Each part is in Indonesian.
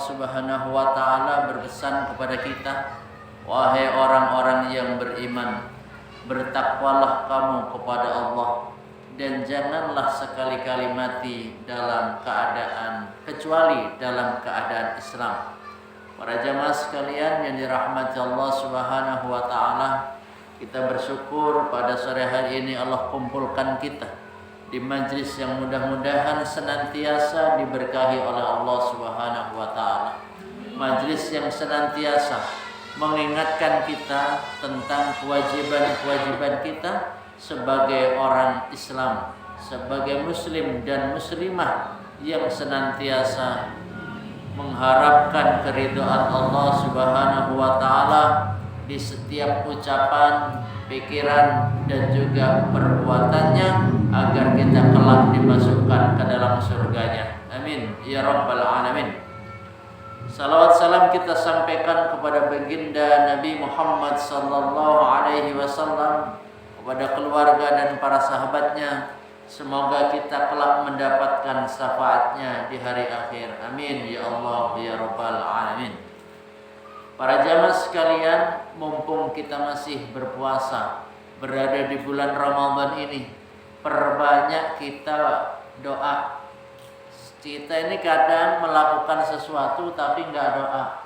Subhanahu wa ta'ala berpesan kepada kita, wahai orang-orang yang beriman, bertakwalah kamu kepada Allah dan janganlah sekali-kali mati dalam keadaan kecuali dalam keadaan Islam. Para jamaah sekalian yang dirahmati Allah Subhanahu wa ta'ala, kita bersyukur pada sore hari ini Allah kumpulkan kita di majlis yang mudah-mudahan senantiasa diberkahi oleh Allah Subhanahu wa ta'ala. Majlis yang senantiasa mengingatkan kita tentang kewajiban-kewajiban kita sebagai orang Islam, sebagai muslim dan muslimah yang senantiasa mengharapkan keridhaan Allah Subhanahu wa ta'ala di setiap ucapan, pikiran dan juga perbuatannya, agar kita kelak dimasukkan ke dalam surganya. Amin ya rabbal alamin. Salawat salam kita sampaikan kepada baginda Nabi Muhammad sallallahu alaihi wasallam, kepada keluarga dan para sahabatnya. Semoga kita kelak mendapatkan syafaatnya di hari akhir. Amin ya Allah ya rabbal alamin. Para jamaah sekalian, mumpung kita masih berpuasa, berada di bulan Ramadan ini, perbanyak kita doa. Kita ini kadang melakukan sesuatu tapi nggak doa.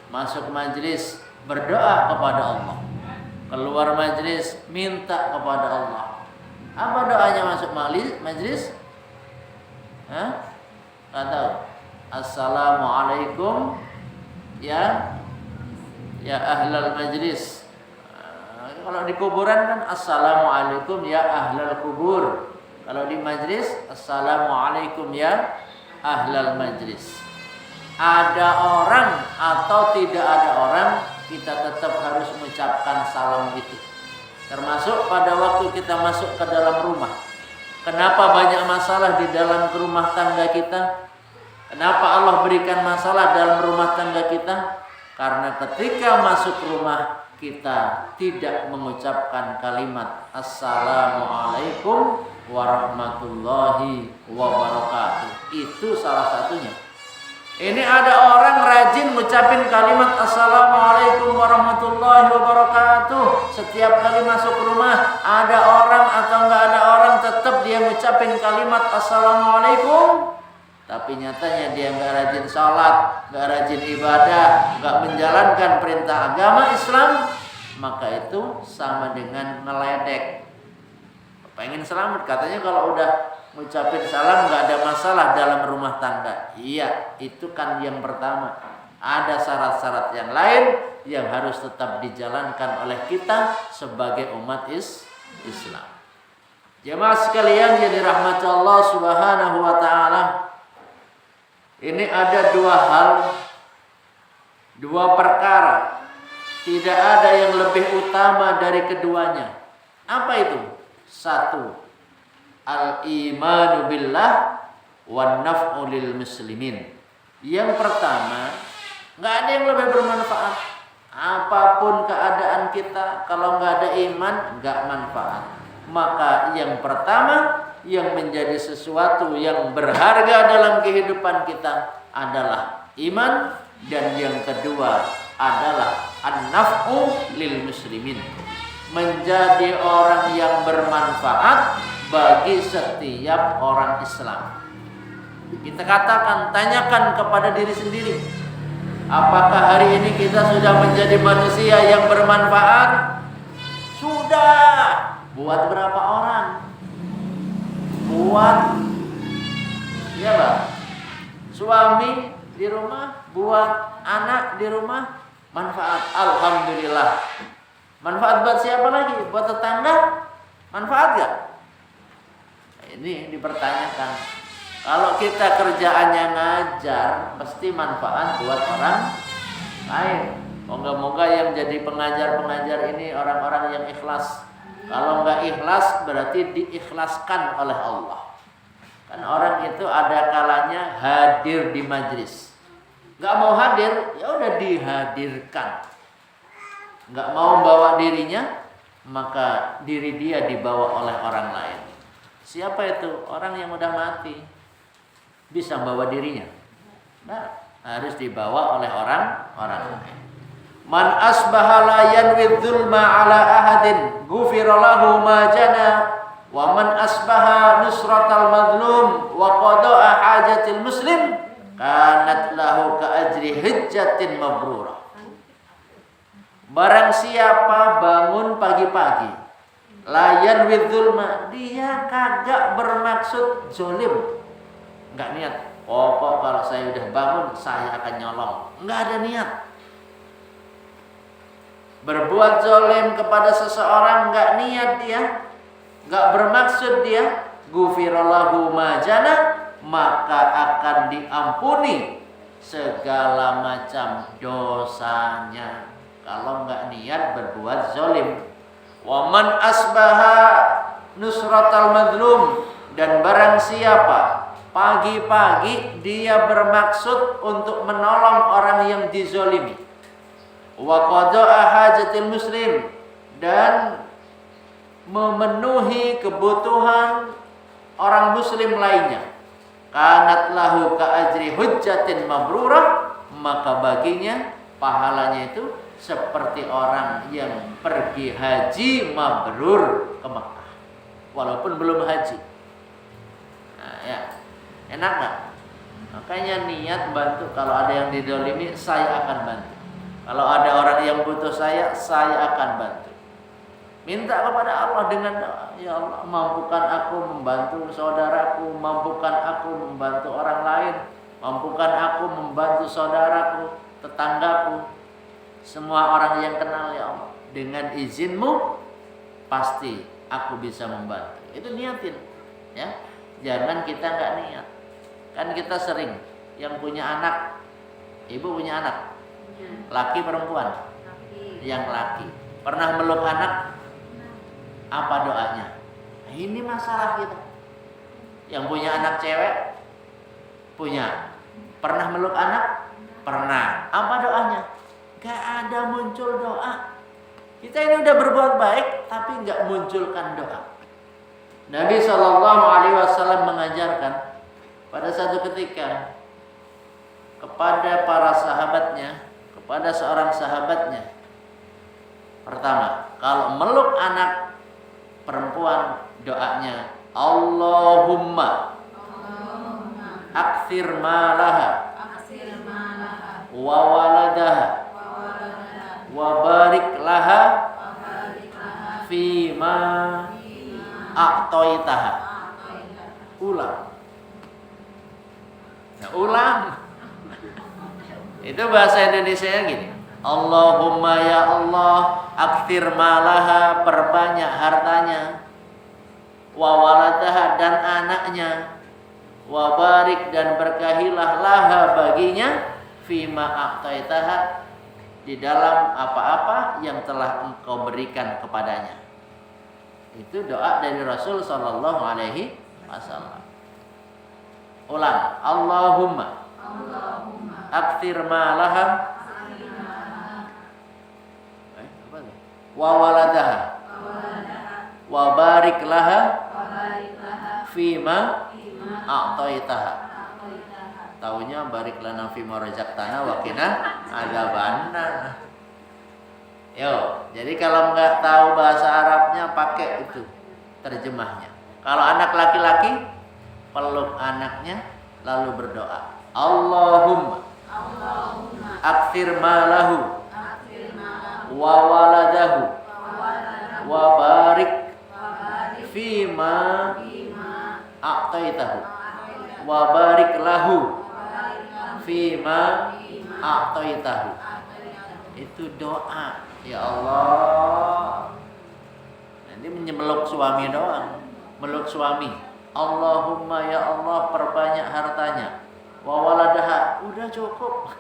Masuk majlis berdoa kepada Allah, keluar majlis minta kepada Allah. Apa doanya masuk majlis? Hah? Nggak tahu. Assalamualaikum ya ahlal majlis. Kalau di kuburan kan assalamualaikum ya ahlal kubur. Kalau di majlis assalamualaikum ya ahlal majlis. Ada orang atau tidak ada orang, kita tetap harus mengucapkan salam itu. Termasuk pada waktu kita masuk ke dalam rumah. Kenapa banyak masalah di dalam rumah tangga kita? Kenapa Allah berikan masalah dalam rumah tangga kita? Karena ketika masuk rumah kita tidak mengucapkan kalimat Assalamualaikum warahmatullahi wabarakatuh. Itu salah satunya. Ini ada orang rajin mengucapin kalimat Assalamualaikum warahmatullahi wabarakatuh. Setiap kali masuk rumah, ada orang atau enggak ada orang, tetap dia mengucapin kalimat Assalamualaikum. Tapi nyatanya dia nggak rajin sholat, nggak rajin ibadah, nggak menjalankan perintah agama Islam, maka itu sama dengan ngeledek. Pengen selamat, katanya kalau udah ngucapin salam nggak ada masalah dalam rumah tangga. Iya, itu kan yang pertama. Ada syarat-syarat yang lain yang harus tetap dijalankan oleh kita sebagai umat Islam. Jemaah sekalian yang dirahmati Allah Subhanahu wa ta'ala, ini ada dua perkara, tidak ada yang lebih utama dari keduanya. Apa itu? Satu, al-imanu billah wan naf'u lil muslimin. Yang pertama, nggak ada yang lebih bermanfaat. Apapun keadaan kita, kalau nggak ada iman, nggak manfaat. Maka yang pertama, yang menjadi sesuatu yang berharga dalam kehidupan kita adalah iman, dan yang kedua adalah an-naf'u lil muslimin, menjadi orang yang bermanfaat bagi setiap orang Islam. Kita katakan, tanyakan kepada diri sendiri, apakah hari ini kita sudah menjadi manusia yang bermanfaat? Sudah. Buat berapa orang? Buat ya Bang, suami di rumah, buat anak di rumah, manfaat. Alhamdulillah. Manfaat buat siapa lagi? Buat tetangga? Manfaat gak? Ini dipertanyakan. Kalau kita kerjaannya ngajar, pasti manfaat buat orang lain. Moga-moga yang jadi pengajar-pengajar ini orang-orang yang ikhlas. Kalau nggak ikhlas berarti diikhlaskan oleh Allah. Kan orang itu ada kalanya hadir di majlis, nggak mau hadir, ya udah dihadirkan. Nggak mau bawa dirinya, maka diri dia dibawa oleh orang lain. Siapa itu? Orang yang udah mati. Bisa bawa dirinya? Nah, harus dibawa oleh orang lain. Man asbaha la yanwi dzulma ala ahadin ghufira lahu ma jana wa man asbaha nusratal mazlum wa qada'a hajatil muslim kanat lahu ka ajri hajjatin mabrurah. Barang siapa bangun pagi-pagi layan widzulma, dia kagak bermaksud zolim, nggak niat. Pokok kalau saya udah bangun saya akan nyolong, nggak ada niat. Berbuat zolim kepada seseorang nggak niat dia, nggak bermaksud dia, ghufirallahu majana, maka akan diampuni segala macam dosanya. Kalau nggak niat berbuat zolim. Waman asbaha nusratal madlum, dan barang siapa pagi-pagi dia bermaksud untuk menolong orang yang dizolimi. Wa qada'a hajatil muslim, dan memenuhi kebutuhan orang muslim lainnya. Kanat lahu ka ajri hujjatin mabrurah, maka baginya pahalanya itu seperti orang yang pergi haji mabrur ke Mekah walaupun belum haji. Nah, ya. Enak gak? Makanya niat bantu. Kalau ada yang didolimi, saya akan bantu. Kalau ada orang yang butuh saya akan bantu. Minta kepada Allah dengan doa, ya Allah, mampukan aku membantu saudaraku, mampukan aku membantu orang lain, mampukan aku membantu saudaraku, tetanggaku, semua orang yang kenal, ya Allah. Dengan izinmu pasti aku bisa membantu. Itu niatin, ya. Jangan kita nggak niat. Kan kita sering yang punya anak, ibu punya anak, laki perempuan, yang laki pernah meluk anak, apa doanya? Ini masalah kita. Yang punya anak cewek, punya, pernah meluk anak, pernah. Apa doanya? Gak ada muncul doa. Kita ini udah berbuat baik, tapi gak munculkan doa. Nabi SAW mengajarkan pada satu ketika kepada para sahabatnya, kepada seorang sahabatnya. Pertama, kalau meluk anak perempuan, doanya Allahumma akthir malaha wa waladaha wa barik laha fima a'toitaha. Ulang. Nah, ulang. Itu bahasa Indonesianya gini. Allahumma ya Allah, akthir malaha, perbanyak hartanya, wa waladaha, dan anaknya, wa barik, dan berkahilah laha baginya, fima a'taitaha, di dalam apa-apa yang telah engkau berikan kepadanya. Itu doa dari Rasul sallallahu alaihi wasallam. Ulang. Allahumma akthir malaha wa waladaha wa barik laha fima a'taitaha. Taunya barik lana fima razaqtana wa qina adzabannar. Yo, jadi kalau nggak tahu bahasa Arabnya pakai itu terjemahnya. Kalau anak laki-laki, peluk anaknya lalu berdoa. Allahumma akthir malahu wa waladahu wa barik fima a'taitahu wa barik lahu fima a'taitahu. Itu doa. Ya Allah. Nanti meluk suami doang. Meluk suami. Allahumma ya Allah, perbanyak hartanya. Wa waladaha, udah cukup.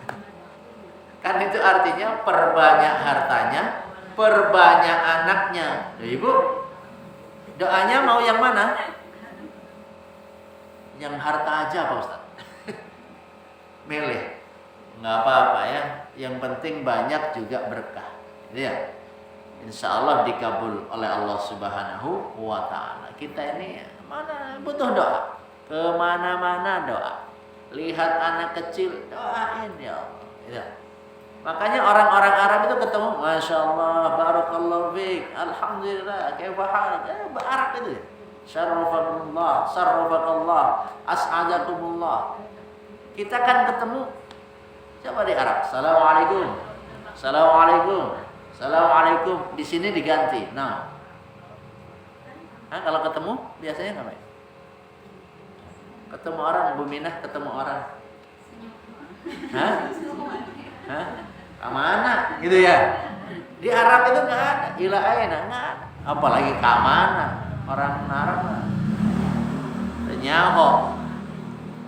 Kan itu artinya perbanyak hartanya, perbanyak anaknya. Ibu, doanya mau yang mana? Yang harta aja Pak Ustaz. Milih. Nggak apa-apa ya. Yang penting banyak juga berkah. Ya. Insya Allah dikabul oleh Allah Subhanahu wa Ta'ala. Kita ini mana butuh doa, kemana-mana doa. lihat anak kecil, doain ya Allah. Ya. Makanya orang-orang Arab itu ketemu, Masya Allah, Barakallahu fiik, Alhamdulillah, kaifa Arab itu ya. Syarrafakumullah, sarrafakallah, as'adakumullah. Kita kan ketemu, coba di Arab, Assalamualaikum, Assalamualaikum, Assalamualaikum. Di sini diganti, nah. Kalau ketemu, biasanya ngapain? Ketemu orang, Bu Minah ketemu orang. Hah? Kamana gitu ya. Di Arab itu nggak ada, ila aina nggak ada. Apalagi kamana, orang Arab nyaho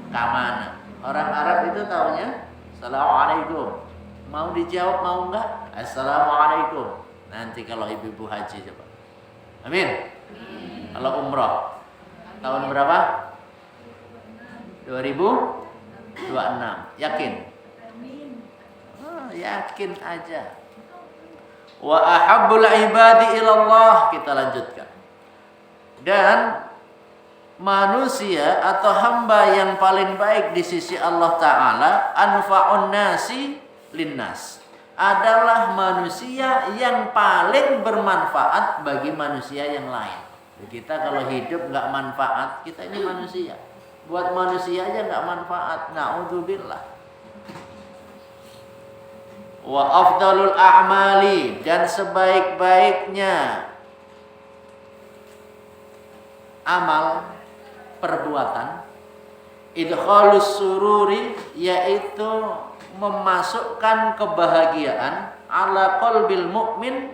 kamana. Orang Arab itu taunya Assalamualaikum. Mau dijawab mau enggak? Assalamualaikum. Nanti kalau ibu-ibu haji coba. Amin. Kalau umroh tahun berapa? 2026. Yakin? Yakin aja. Wa ahabbul ibadi ilallah. Kita lanjutkan. Dan manusia atau hamba yang paling baik di sisi Allah Ta'ala, anfa'un nasi linnas, adalah manusia yang paling bermanfaat bagi manusia yang lain. Kita kalau hidup nggak manfaat, kita ini manusia. Buat manusia aja nggak manfaat. Na'udzubillah. Wa afdalul a'mali, dan sebaik-baiknya amal perbuatan, idkhalus sururi, yaitu memasukkan kebahagiaan, ala qalbil mu'min,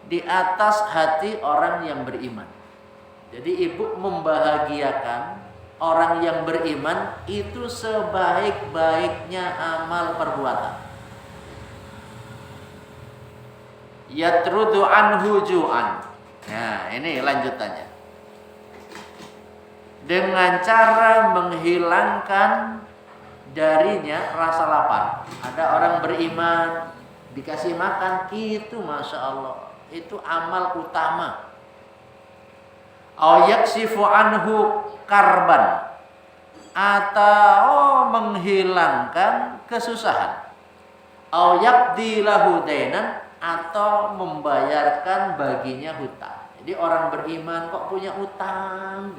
di atas hati orang yang beriman. Jadi ibu membahagiakan orang yang beriman itu sebaik-baiknya amal perbuatan. Yatrudu anhu ju'an. Nah, ini lanjutannya. Dengan cara menghilangkan darinya rasa lapar. Ada orang beriman dikasih makan, itu Masya Allah, itu amal utama. Au yaksifu anhu karban, atau menghilangkan kesusahan. Au yaqdi lahu dainan, atau membayarkan baginya hutang. Jadi orang beriman kok punya utang,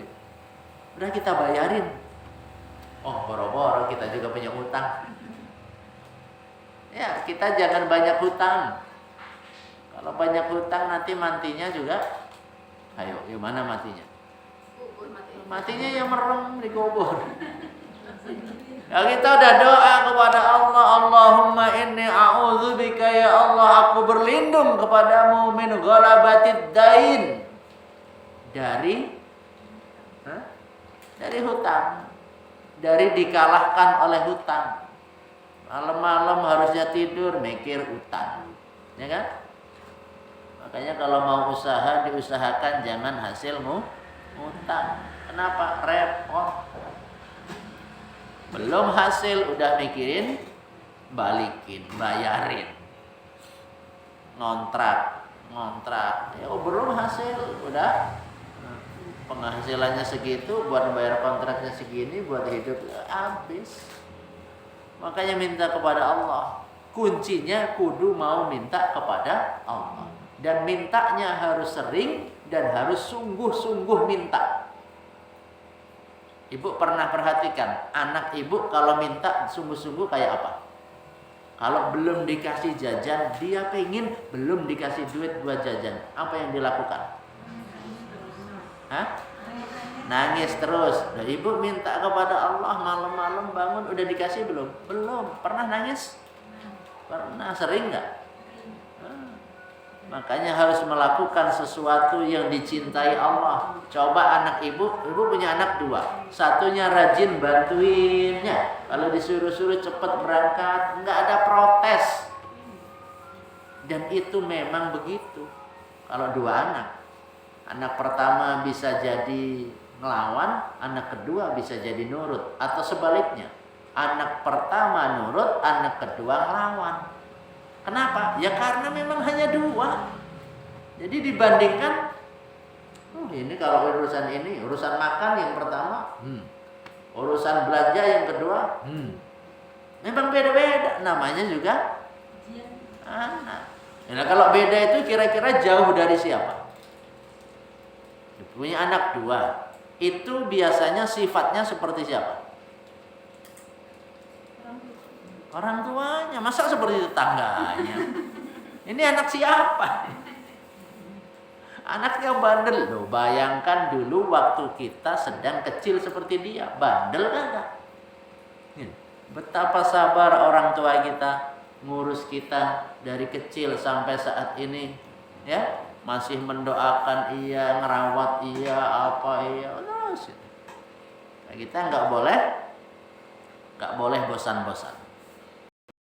udah kita bayarin. Oh, boro-boro kita juga punya utang. Ya, kita jangan banyak hutang. Kalau banyak hutang nanti mantinya juga, ayo, gimana matinya? Matinya yang merem dikubur. Ya, kita udah doa kepada Allah, Allahumma inni a'udzubika ya Allah, aku berlindung kepadamu min ghalabatid dain, dari hutang, dari dikalahkan oleh hutang. Malam-malam harusnya tidur mikir utang, ya kan? Makanya kalau mau usaha diusahakan jangan hasilmu utang. Kenapa? Repot. Belum hasil udah mikirin balikin, bayarin, ngontrak. Ya belum hasil udah penghasilannya segitu, buat bayar kontraknya segini, buat hidup habis. Makanya minta kepada Allah. Kuncinya kudu mau minta kepada Allah, dan mintanya harus sering dan harus sungguh-sungguh minta. Ibu pernah perhatikan anak ibu kalau minta sungguh-sungguh kayak apa? Kalau belum dikasih jajan, dia pengen, belum dikasih duit buat jajan, apa yang dilakukan? Nangis terus. Nah, ibu minta kepada Allah malam-malam bangun, udah dikasih belum? Belum. Pernah nangis? Pernah. Sering nggak? Makanya harus melakukan sesuatu yang dicintai Allah. Coba anak ibu punya anak 2. Satunya rajin bantuinnya. Kalau disuruh-suruh cepet berangkat, nggak ada protes. Dan itu memang begitu. Kalau 2 anak. Anak pertama bisa jadi ngelawan, anak kedua bisa jadi nurut. Atau sebaliknya. Anak pertama nurut, anak kedua ngelawan. Kenapa? Ya karena memang hanya 2. Jadi dibandingkan, ini kalau urusan makan yang pertama, Urusan belanja yang kedua, memang beda-beda. Namanya juga anak. Nah, kalau beda itu kira-kira jauh dari siapa? Punya anak 2. Itu biasanya sifatnya seperti siapa? Orang tuanya. Masa seperti tetangganya? Ini anak siapa? Anaknya bandel. Loh, bayangkan dulu waktu kita sedang kecil seperti dia. Bandel kagak? Betapa sabar orang tua kita ngurus kita dari kecil sampai saat ini, ya, masih mendoakan iya, ngerawat iya, apa iya. Nah, kita nggak boleh bosan-bosan.